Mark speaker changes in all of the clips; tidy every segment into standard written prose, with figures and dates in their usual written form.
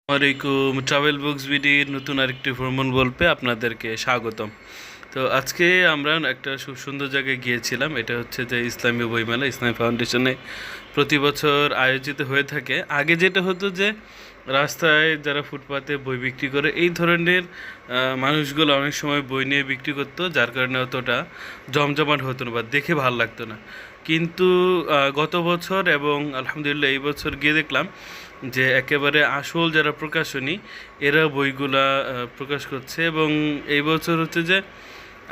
Speaker 1: আসসালামাইকুম। Travel books বিডির নতুন আরেকটি ভ্রমণ গল্পে আপনাদেরকে স্বাগতম। তো আজকে আমরা একটা খুব সুন্দর জায়গায় গিয়েছিলাম। এটা হচ্ছে যে ইসলামী বইমেলা, ইসলামী ফাউন্ডেশনে প্রতি বছর আয়োজিত হয়ে থাকে। আগে যেটা হতো যে রাস্তায় যারা ফুটপাতে বই বিক্রি করে এই ধরনের মানুষগুলো অনেক সময় বই নিয়ে বিক্রি করতো, যার কারণে অতটা জমজমাট হতো না বা দেখে ভালো লাগতো না। কিন্তু গত বছর এবং আলহামদুলিল্লাহ এই বছর গিয়ে দেখলাম যে একেবারে আসল যারা প্রকাশনী এরা বইগুলা প্রকাশ করছে। এবং এই বছর হচ্ছে যে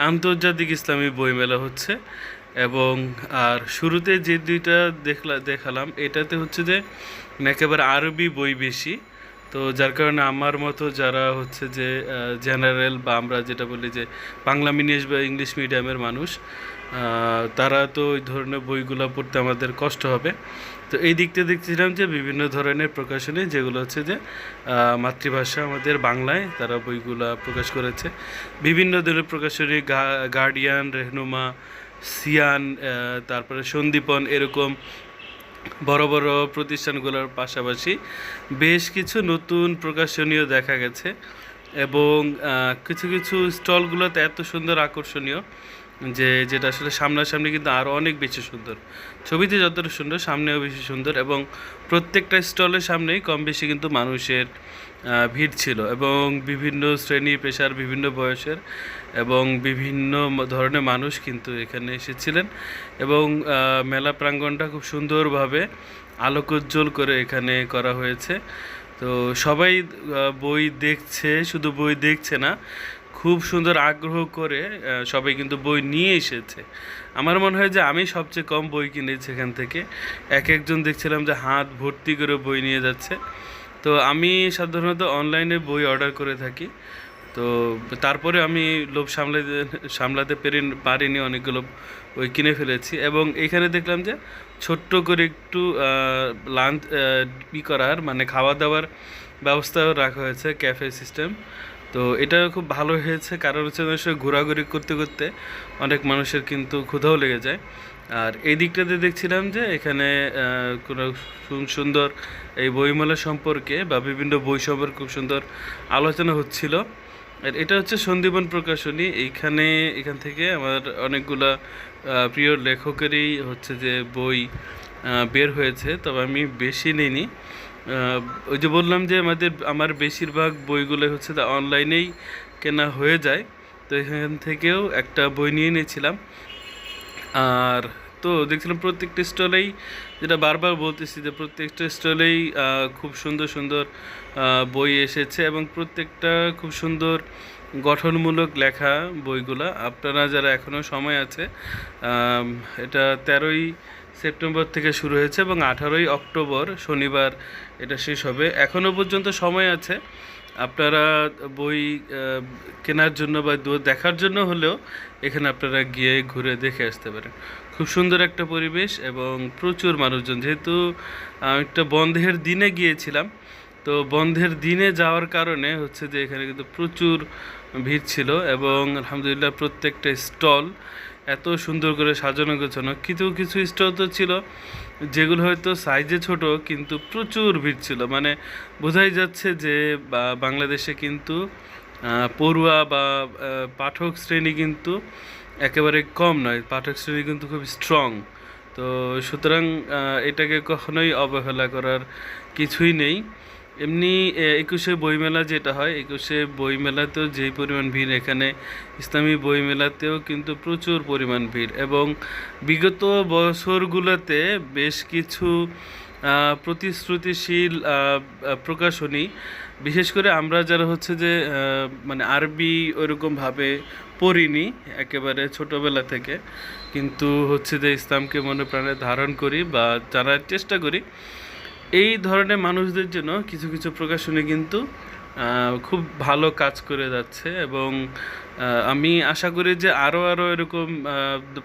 Speaker 1: আন্তর্জাতিক ইসলামী বইমেলা হচ্ছে। এবং আর শুরুতে যে দুইটা দেখালাম এটাতে হচ্ছে যে একেবারে আরবি বই বেশি। তো যার কারণে আমার মতো যারা হচ্ছে যে জেনারেল বা আমরা যেটা বলি যে বাংলা মিডিয়াম বা ইংলিশ মিডিয়ামের মানুষ, তারা তো ওই ধরনের বইগুলো পড়তে আমাদের কষ্ট হবে। তো এই দিকটা দেখছিলাম যে বিভিন্ন ধরনের প্রকাশনী যেগুলো হচ্ছে যে মাতৃভাষা আমাদের বাংলায় তারা বইগুলা প্রকাশ করেছে। বিভিন্ন ধরনের প্রকাশনী গার্ডিয়ান, রেহনুমা, সিয়ান, তারপরে সন্দীপন, এরকম বড় বড় প্রতিষ্ঠানগুলোর পাশাপাশি বেশ কিছু নতুন প্রকাশনীয় দেখা গেছে। এবং কিছু কিছু স্টলগুলোতে এত সুন্দর আকর্ষণীয় যে যেটা আসলে সামনাসামনি কিন্তু আরও অনেক বেশি সুন্দর। ছবিতে যতটা সুন্দর সামনেও বেশি সুন্দর। এবং প্রত্যেকটা স্টলের সামনেই কম বেশি কিন্তু মানুষের ভিড় ছিল। এবং বিভিন্ন শ্রেণী পেশার, বিভিন্ন বয়সের এবং বিভিন্ন ধরনের মানুষ কিন্তু এখানে এসেছিলেন। এবং মেলা প্রাঙ্গণটা খুব সুন্দরভাবে আলোকোজ্জ্বল করে এখানে করা হয়েছে। তো সবাই বই দেখছে, শুধু বই দেখছে না, খুব সুন্দর আগ্রহ করে সবাই কিন্তু বই নিয়ে এসেছে। আমার মনে হয় যে আমি সবচেয়ে কম বই কিনেছি এখান থেকে। এক একজন দেখছিলাম যে হাত ভর্তি করে বই নিয়ে যাচ্ছে। তো আমি সাধারণত অনলাইনে বই অর্ডার করে থাকি। তো তারপরে আমি লোভ সামলাতে পারিনি, অনেকগুলো বই কিনে ফেলেছি। এবং এখানে দেখলাম যে ছোট্ট করে একটু লাঞ্চ করার মানে খাওয়া দাওয়ার ব্যবস্থাও রাখা হয়েছে, ক্যাফে সিস্টেম। তো এটা খুব ভালো হয়েছে, কারণ হচ্ছে ঘোরাঘুরি করতে করতে অনেক মানুষের কিন্তু ক্ষুধাও লেগে যায়। আর এই দিকটাতে দেখছিলাম যে এখানে কোনো সুন্দর এই বইমেলা সম্পর্কে বা বিভিন্ন বই সম্পর্কে খুব সুন্দর আলোচনা হচ্ছিল। আর এটা হচ্ছে সন্দীপন প্রকাশনী। এখান থেকে আমার অনেকগুলা প্রিয় লেখকেরই হচ্ছে যে বই বের হয়েছে, তবে আমি বেশি নিইনি। ওই যে বললাম যে আমার বেশিরভাগ বইগুলো হচ্ছে অনলাইনেই কেনা হয়ে যায়। তো এখান থেকেও একটা বই নিয়ে নিয়েছিলাম। আর তো দেখছিলাম প্রত্যেকটা স্টলেই, যেটা বারবার বলতেছি যে প্রত্যেকটা স্টলেই খুব সুন্দর সুন্দর বই এসেছে এবং প্রত্যেকটা খুব সুন্দর গঠনমূলক লেখা বইগুলা। আপনারা যারা এখনও সময় আছে, এটা 13ই সেপ্টেম্বর থেকে শুরু হয়েছে এবং 18ই অক্টোবর শনিবার এটা শেষ হবে। এখনও পর্যন্ত সময় আছে। আপনারা বই কেনার জন্য বা দেখার জন্য হলেও এখানে আপনারা গিয়ে ঘুরে দেখে আসতে পারেন। খুব সুন্দর একটা পরিবেশ এবং প্রচুর মানুষজন। যেহেতু একটা বন্ধের দিনে গিয়েছিলাম, তো বন্ধের দিনে যাওয়ার কারণে হচ্ছে যে এখানে কিন্তু প্রচুর ভিড় ছিল। এবং আলহামদুলিল্লাহ প্রত্যেকটা স্টল এত সুন্দর করে সাজানো গোছানো। কিছু কিছু স্টল তো ছিল যেগুলো হয়তো সাইজে ছোট, কিন্তু প্রচুর ভিড় ছিল। মানে বোঝাই যাচ্ছে যে বাংলাদেশে কিন্তু পড়ুয়া বা পাঠক শ্রেণী কিন্তু একেবারে কম নয়, পাঠক শ্রেণী কিন্তু খুব স্ট্রং। তো সুতরাং এটাকে কখনোই অবহেলা করার কিছুই নেই। এমনি 21শে বইমেলা যেটা হয়, 21শে বইমেলাতেও যেই পরিমাণ ভিড়, এখানে ইসলামী বইমেলাতেও কিন্তু প্রচুর পরিমাণ ভিড়। এবং বিগত বছরগুলোতে বেশ কিছু প্রতিশ্রুতিশীল প্রকাশনী, বিশেষ করে আমরা যারা হচ্ছে যে মানে আরবি ওইরকমভাবে পড়িনি একেবারে ছোটোবেলা থেকে, কিন্তু হচ্ছে যে ইসলামকে মনে প্রাণে ধারণ করি বা জানার চেষ্টা করি, এই ধরনের মানুষদের জন্য কিছু কিছু প্রকাশনী কিন্তু খুব ভালো কাজ করে যাচ্ছে। এবং আমি আশা করি যে আরও আরও এরকম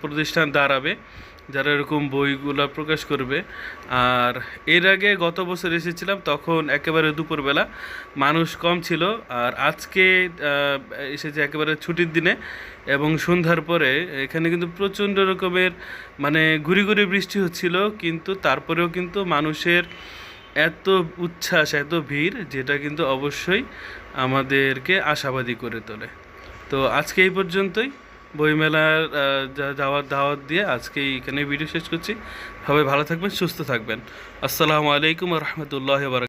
Speaker 1: প্রতিষ্ঠান দাঁড়াবে যারা এরকম বইগুলো প্রকাশ করবে। আর এর আগে গত বছর এসেছিলাম, তখন একেবারে দুপুরবেলা মানুষ কম ছিল। আর আজকে এসেছে একেবারে ছুটির দিনে এবং সন্ধ্যার পরে এখানে কিন্তু প্রচণ্ড রকমের মানে ঘুরি ঘুরি বৃষ্টি হচ্ছিল, কিন্তু তারপরেও কিন্তু মানুষের এত উচ্ছ্বাস, এত ভিড়, যেটা কিন্তু অবশ্যই আমাদেরকে আশাবাদী করে তোলে। তো আজকে এই পর্যন্তই। বইমেলার যাওয়ার দাওয়াত দিয়ে আজকে এখানে ভিডিও শেষ করছি। সবাই ভালো থাকবেন, সুস্থ থাকবেন। আসসালামু আলাইকুম রহমতুল্লাহ বারাকাতুহু।